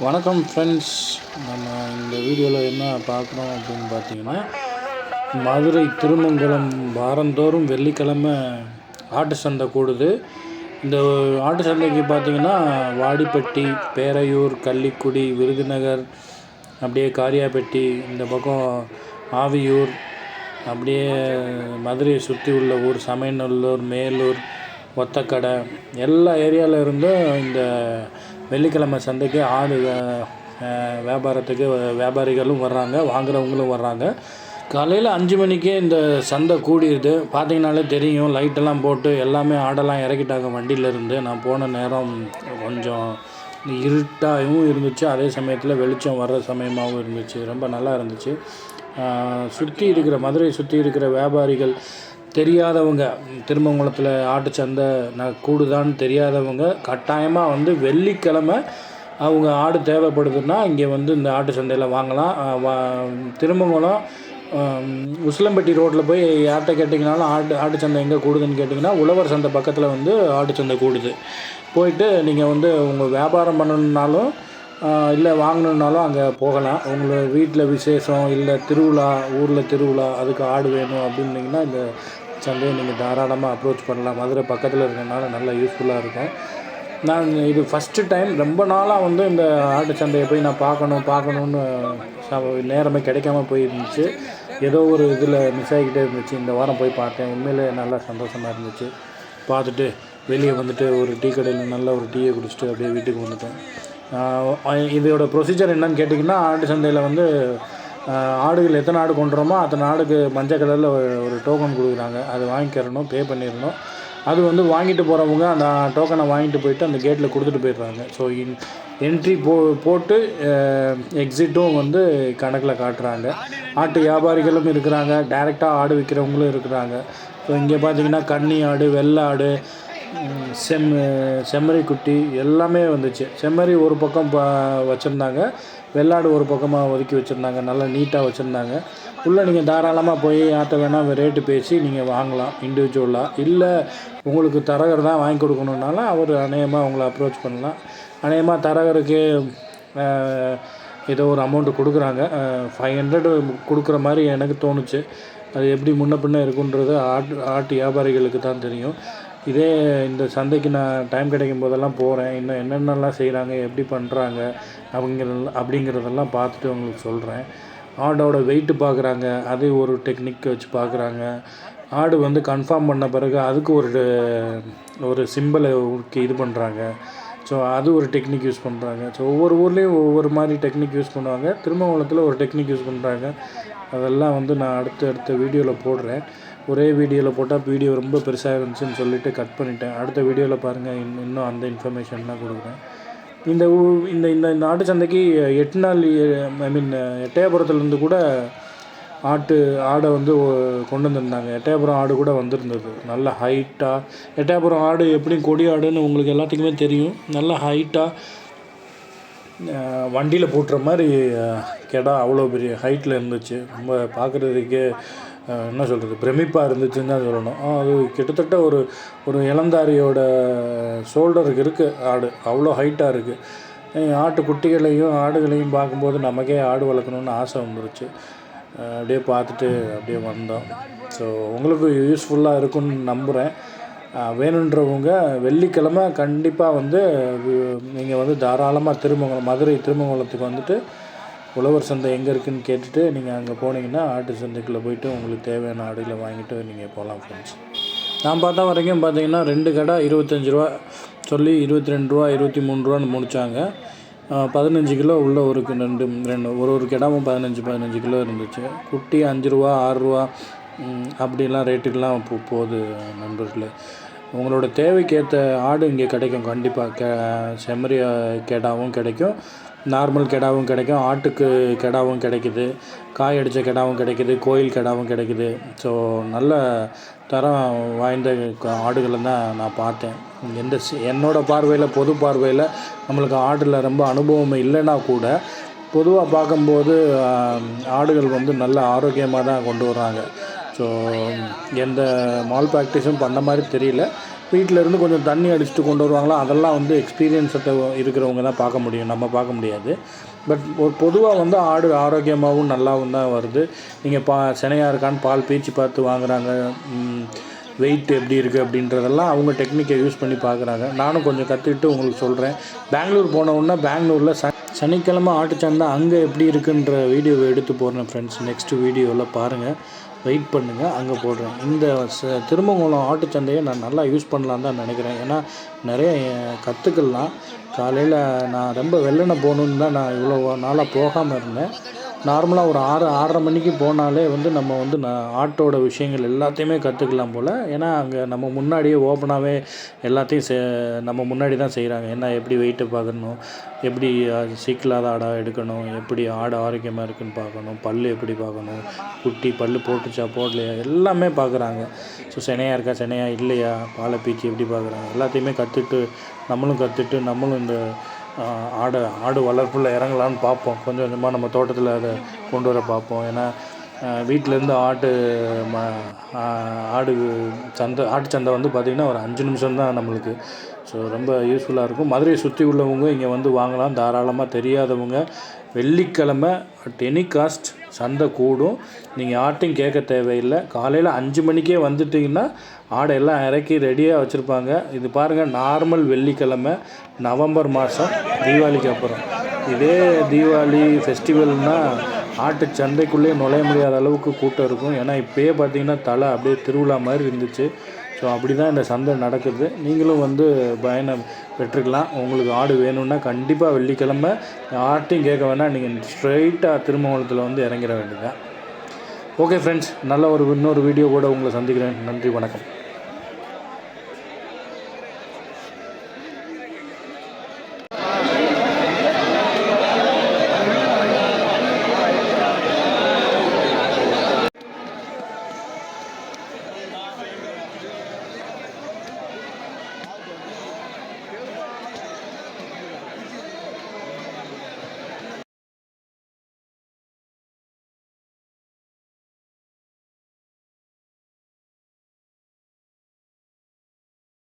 வணக்கம் ஃப்ரெண்ட்ஸ். நம்ம இந்த வீடியோவில் என்ன பார்க்குறோம் அப்படின்னு பார்த்தீங்கன்னா, மதுரை திருமங்கலம் வாரந்தோறும் வெள்ளிக்கிழமை ஆட்டு சந்தை கூடுது. இந்த ஆட்டு சந்தைக்கு பார்த்திங்கன்னா வாடிப்பட்டி, பேரையூர், கள்ளிக்குடி, விருதுநகர், அப்படியே காரியாப்பட்டி, இந்த பக்கம் ஆவியூர், அப்படியே மதுரையை சுற்றி உள்ள ஊர் சமயநல்லூர், மேலூர், ஒத்தக்கடை, எல்லா ஏரியாவில் இருந்தும் இந்த வெள்ளிக்கிழமை சந்தைக்கு ஆடு வியாபாரத்துக்கு வியாபாரிகளும் வர்றாங்க, வாங்குறவங்களும் வர்றாங்க. காலையில் 5 மணிக்கே இந்த சந்தை கூடிடுது. பார்த்திங்கனாலே தெரியும், லைட்டெல்லாம் போட்டு எல்லாமே ஆடெல்லாம் இறக்கிட்டாங்க வண்டியிலேருந்து. நான் போன நேரம் கொஞ்சம் இருட்டாகவும் இருந்துச்சு, அதே சமயத்தில் வெளிச்சம் வர்ற சமயமாகவும் இருந்துச்சு. ரொம்ப நல்லா இருந்துச்சு. சுற்றி இருக்கிற மதுரையை சுற்றி இருக்கிற வியாபாரிகள் தெரியாதவங்க, திருமங்கலத்தில் ஆட்டு சந்தை கூடுதான்னு தெரியாதவங்க கட்டாயமாக வந்து வெள்ளிக்கிழமை அவங்க ஆடு தேவைப்படுதுன்னா இங்கே வந்து இந்த ஆட்டு சந்தையில் வாங்கலாம். திருமங்கலம் உசிலம்பட்டி ரோட்டில் போய் யார்கிட்ட கேட்டிங்கனாலும் ஆட்டு சந்தை எங்கே கூடுதுன்னு கேட்டிங்கன்னா உழவர் சந்தை பக்கத்தில் வந்து ஆட்டு சந்தை கூடுது. போயிட்டு நீங்கள் வந்து உங்கள் வியாபாரம் பண்ணணுன்னாலும் இல்லை வாங்கணுன்னாலும் அங்கே போகலாம். உங்களை வீட்டில் விசேஷம் இல்லை திருவிழா, ஊரில் திருவிழா, அதுக்கு ஆடு வேணும் அப்படின்னிங்கன்னா இந்த சந்தையை நீங்கள் தாராளமாக அப்ரோச் பண்ணலாம். மதுரை பக்கத்தில் இருக்கிறதுனால நல்லா யூஸ்ஃபுல்லாக இருக்கும். நான் இது ஃபஸ்ட்டு டைம், ரொம்ப நாளாக வந்து இந்த ஆட்டு சந்தையை போய் நான் பார்க்கணுன்னு நேரமே கிடைக்காம போயிருந்துச்சு. ஏதோ ஒரு இதில் மிஸ் ஆகிக்கிட்டே இருந்துச்சு. இந்த வாரம் போய் பார்த்தேன். உண்மையிலே நல்லா சந்தோஷமாக இருந்துச்சு. பார்த்துட்டு வெளியே வந்துட்டு ஒரு டீ கடையில் நல்ல ஒரு டீயை குடிச்சிட்டு அப்படியே வீட்டுக்கு வந்துட்டேன். இதோட ப்ரொசீஜர் என்னன்னு கேட்டிங்கன்னா, ஆட்டு சந்தையில் வந்து ஆடுகள் எத்தனை ஆடு கொண்டுறோமோ அத்தனை ஆடுக்கு மஞ்சள் கலரில் ஒரு டோக்கன் கொடுக்குறாங்க. அது வாங்கிக்கிறணும், பே பண்ணிடணும். அது வந்து வாங்கிட்டு போகிறவங்க அந்த டோக்கனை வாங்கிட்டு போயிட்டு அந்த கேட்டில் கொடுத்துட்டு போயிடுறாங்க. ஸோ என்ட்ரி போட்டு எக்ஸிட்டும் வந்து கணக்கில் காட்டுறாங்க. ஆட்டு வியாபாரிகளும் இருக்கிறாங்க, டைரெக்டாக ஆடு விற்கிறவங்களும் இருக்கிறாங்க. ஸோ இங்கே பார்த்திங்கன்னா கன்னி ஆடு, வெள்ளை ஆடு, செம்மறி குட்டி எல்லாமே வந்துச்சு. செம்மறி ஒரு பக்கம் வச்சுருந்தாங்க, வெள்ளாடு ஒரு பக்கமாக ஒதுக்கி வச்சுருந்தாங்க. நல்லா நீட்டாக வச்சுருந்தாங்க. உள்ளே நீங்கள் தாராளமாக போய் யார்கிட்ட வேணால் ரேட்டு பேசி நீங்கள் வாங்கலாம் இண்டிவிஜுவலாக. இல்லை உங்களுக்கு தரகர் தான் வாங்கி கொடுக்கணுன்னாலும் அவர் அநேகமாக உங்களை அப்ரோச் பண்ணலாம். அநேகமாக தரகருக்கு ஏதோ ஒரு அமௌண்ட்டு கொடுக்குறாங்க. 500 கொடுக்குற மாதிரி எனக்கு தோணுச்சு. அது எப்படி முன்ன பின்ன இருக்குன்றது ஆட்டு வியாபாரிகளுக்கு தான் தெரியும். இதே இந்த சந்தைக்கு நான் டைம் கிடைக்கும் போதெல்லாம் போகிறேன். இன்னும் என்னென்னலாம் செய்கிறாங்க, எப்படி பண்ணுறாங்க அப்படிங்கிறதெல்லாம் பார்த்துட்டு உங்களுக்கு சொல்கிறேன். ஆடோட வெயிட்டு பார்க்குறாங்க, அது ஒரு டெக்னிக் வச்சு பார்க்குறாங்க. ஆடு வந்து கன்ஃபார்ம் பண்ண பிறகு அதுக்கு ஒரு சிம்பிளை இது பண்ணுறாங்க. ஸோ அது ஒரு டெக்னிக் யூஸ் பண்ணுறாங்க. ஸோ ஒவ்வொரு ஊர்லேயும் ஒவ்வொரு மாதிரி டெக்னிக் யூஸ் பண்ணுவாங்க. திருமங்கலத்தில் ஒரு டெக்னிக் யூஸ் பண்ணுறாங்க. அதெல்லாம் வந்து நான் அடுத்த வீடியோவில் போடுறேன். ஒரே வீடியோவில் போட்டால் வீடியோ ரொம்ப பெருசாக இருந்துச்சுன்னு சொல்லிவிட்டு கட் பண்ணிட்டேன். அடுத்த வீடியோவில் பாருங்கள், இன்னும் அந்த இன்ஃபர்மேஷன்லாம் கொடுக்குறேன். இந்த இந்த இந்த ஆட்டு சந்தைக்கு 8 நாள், எட்டயபுரத்துலேருந்து கூட ஆடை வந்து கொண்டு வந்திருந்தாங்க. எட்டயபுரம் ஆடு கூட வந்திருந்தது. நல்ல ஹைட்டாக. எட்டயபுரம் ஆடு எப்படியும் கொடி ஆடுன்னு உங்களுக்கு எல்லாத்துக்குமே தெரியும். நல்ல ஹைட்டாக வண்டியில் போட்டுற மாதிரி கெடா அவ்வளோ பெரிய ஹைட்டில் இருந்துச்சு. ரொம்ப பார்க்குறதுக்கே என்ன சொல்கிறது, பிரமிப்பாக இருந்துச்சுன்னு தான் சொல்லணும். அது கிட்டத்தட்ட ஒரு இளந்தாரியோட ஷோல்டருக்கு இருக்குது ஆடு, அவ்வளோ ஹைட்டாக இருக்குது. ஆட்டு குட்டிகளையும் ஆடுகளையும் பார்க்கும்போது நமக்கே ஆடு வளர்க்கணுன்னு ஆசை வந்துருச்சு. அப்படியே பார்த்துட்டு அப்படியே வந்தோம். ஸோ உங்களுக்கு யூஸ்ஃபுல்லாக இருக்குன்னு நம்புகிறேன். வேணுன்றவங்க வெள்ளிக்கிழமை கண்டிப்பாக வந்து நீங்கள் வந்து தாராளமாக மதுரை திருமங்கலத்துக்கு வந்துட்டு உழவர் சந்தை எங்கே இருக்குதுன்னு கேட்டுட்டு நீங்கள் அங்கே போனீங்கன்னா ஆட்டு சந்தைக்குள்ளே போய்ட்டு உங்களுக்கு தேவையான ஆடுகளை வாங்கிட்டு நீங்கள் போகலாம் ஃப்ரெண்ட்ஸ். நான் பார்த்த வரைக்கும் பார்த்தீங்கன்னா 2 கடை 25 ரூபா சொல்லி 22 ரூபா 23 ரூபான்னு முடித்தாங்க. 15 கிலோ உள்ள ஒரு கிடாவும் 15 கிலோ இருந்துச்சு. குட்டி 5 ரூபா 6 ரூபா அப்படிலாம் ரேட்டுக்கெலாம் போகுது நண்பர்களே. உங்களோட தேவைக்கேற்ற ஆடு இங்கே கிடைக்கும். கண்டிப்பாக செம்மறி கெடாவும் கிடைக்கும், நார்மல் கெடாவும் கிடைக்கும், ஆட்டுக்கு கெடாவும் கிடைக்குது, காய் அடித்த கெடாவும் கிடைக்குது, கோயில் கெடாவும் கிடைக்குது. ஸோ நல்ல தரம் வாய்ந்த ஆடுகளை தான் நான் பார்த்தேன். என்னோடய பார்வையில், பொது பார்வையில் நம்மளுக்கு ஆடில் ரொம்ப அனுபவம் இல்லைன்னா கூட பொதுவாக பார்க்கும்போது ஆடுகள் வந்து நல்ல ஆரோக்கியமாக தான் கொண்டு வர்றாங்க. ஸோ எந்த மால் ப்ராக்டிஸும் பண்ண மாதிரி தெரியல. வீட்டிலேருந்து கொஞ்சம் தண்ணி அடிச்சுட்டு கொண்டு வருவாங்களா, அதெல்லாம் வந்து எக்ஸ்பீரியன்ஸை இருக்கிறவங்க தான் பார்க்க முடியும், நம்ம பார்க்க முடியாது. பட் ஒரு பொதுவாக வந்து ஆடு ஆரோக்கியமாகவும் நல்லாவும் தான் வருது. நீங்கள் சினையாக இருக்கான்னு பால் பீய்ச்சி பார்த்து வாங்குகிறாங்க, வெயிட் எப்படி இருக்குது அப்படின்றதெல்லாம் அவங்க டெக்னிக்கை யூஸ் பண்ணி பார்க்குறாங்க. நானும் கொஞ்சம் கற்றுக்கிட்டு உங்களுக்கு சொல்கிறேன். பெங்களூர் போனவுடனே பெங்களூரில் சனிக்கிழமை ஆட்டுச்சந்தை அங்கே எப்படி இருக்குன்ற வீடியோவை எடுத்து போடுறேன் ஃப்ரெண்ட்ஸ். நெக்ஸ்ட்டு வீடியோவில் பாருங்கள், வெயிட் பண்ணுங்கள், அங்கே போடுறேன். இந்த திருமங்கலம் ஆட்டுச்சந்தையை நான் நல்லா யூஸ் பண்ணலான்னு தான் நினைக்கிறேன். ஏன்னா நிறைய கற்றுக்கலாம். காலையில் நான் ரொம்ப வெள்ளனை போகணுன்னு தான் நான் இவ்வளோ நாளாக போகாமல் இருந்தேன். நார்மலாக ஒரு 6-6:30 மணிக்கு போனாலே வந்து நம்ம வந்து ஆட்டோட விஷயங்கள் எல்லாத்தையுமே கற்றுக்கலாம் போல். ஏன்னா அங்கே நம்ம முன்னாடியே ஓப்பனாகவே எல்லாத்தையும் நம்ம முன்னாடி தான் செய்கிறாங்க. என்ன எப்படி வெயிட்டை பார்க்கணும், எப்படி சீக்கிலாத ஆடாக எடுக்கணும், எப்படி ஆடு ஆரோக்கியமாக இருக்குதுன்னு பார்க்கணும், பல் எப்படி பார்க்கணும், குட்டி பல் போட்டுச்சா போடலையா எல்லாமே பார்க்குறாங்க. ஸோ சினையாக இருக்கா சினையாக இல்லையா, பாலை பீச்சி எப்படி பார்க்குறாங்க எல்லாத்தையுமே கற்றுட்டு நம்மளும் இந்த ஆடு வளர்ப்பில் இறங்கலான்னு பார்ப்போம். கொஞ்சம் கொஞ்சமாக நம்ம தோட்டத்தில் அதை கொண்டு வர பார்ப்போம். ஏன்னா வீட்டிலேருந்து ஆட்டு சந்தை வந்து பார்த்திங்கன்னா ஒரு 5 நிமிஷம் தான் நம்மளுக்கு. ஸோ ரொம்ப யூஸ்ஃபுல்லாக இருக்கும். மதுரையை சுற்றி உள்ளவங்க இங்கே வந்து வாங்கலாம் தாராளமாக. தெரியாதவங்க வெள்ளிக்கிழமை அட் எனி காஸ்ட் சந்தை கூடும். நீங்கள் ஆட்டையும் கேட்க தேவையில்லை. காலையில் 5 மணிக்கே வந்துட்டிங்கன்னா ஆடையெல்லாம் இறக்கி ரெடியாக வச்சுருப்பாங்க. இது பாருங்கள், நார்மல் வெள்ளிக்கிழமை நவம்பர் மாதம் தீபாவளிக்கு அப்புறம். இதே தீபாவளி ஃபெஸ்டிவல்னால் ஆட்டு சந்தைக்குள்ளேயே நுழைய முடியாத அளவுக்கு கூட்டம் இருக்கும். ஏன்னா இப்போயே பார்த்திங்கன்னா தலை அப்படியே திருவிழா மாதிரி இருந்துச்சு. ஸோ அப்படி தான் இந்த சந்தை நடக்குது. நீங்களும் வந்து பயணம் பெற்றுக்கலாம். உங்களுக்கு ஆடு வேணும்னா கண்டிப்பாக வெள்ளிக்கிழமை ஆட்டையும் கேட்க வேணால் நீங்கள் ஸ்ட்ரைட்டாக திருமங்கலத்தில் வந்து இறங்கிட வேண்டியதான். ஓகே ஃப்ரெண்ட்ஸ், நல்ல இன்னொரு வீடியோ கூட உங்களை சந்திக்கிறேன். நன்றி, வணக்கம்.